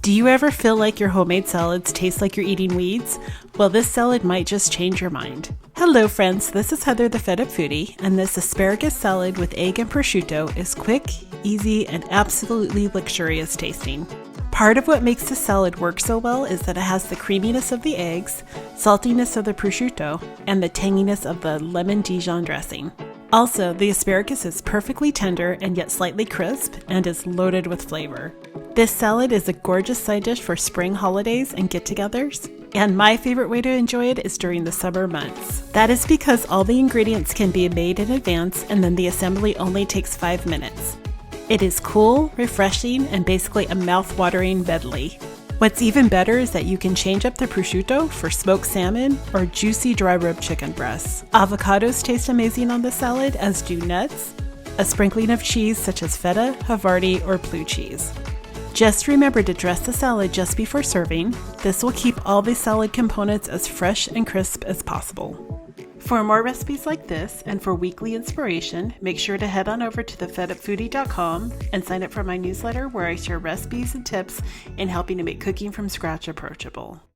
Do you ever feel like your homemade salads taste like you're eating weeds? Well, this salad might just change your mind. Hello friends, this is Heather the Fed Up Foodie, and this asparagus salad with egg and prosciutto is quick, easy, and absolutely luxurious tasting. Part of what makes the salad work so well is that it has the creaminess of the eggs, saltiness of the prosciutto, and the tanginess of the lemon Dijon dressing. Also, the asparagus is perfectly tender and yet slightly crisp and is loaded with flavor. This salad is a gorgeous side dish for spring holidays and get-togethers, and my favorite way to enjoy it is during the summer months. That is because all the ingredients can be made in advance and then the assembly only takes 5 minutes. It is cool, refreshing, and basically a mouth-watering medley. What's even better is that you can change up the prosciutto for smoked salmon or juicy dry rib chicken breasts. Avocados taste amazing on this salad, as do nuts, a sprinkling of cheese such as feta, Havarti, or blue cheese. Just remember to dress the salad just before serving. This will keep all the salad components as fresh and crisp as possible. For more recipes like this and for weekly inspiration, make sure to head on over to thefedupfoodie.com and sign up for my newsletter where I share recipes and tips in helping to make cooking from scratch approachable.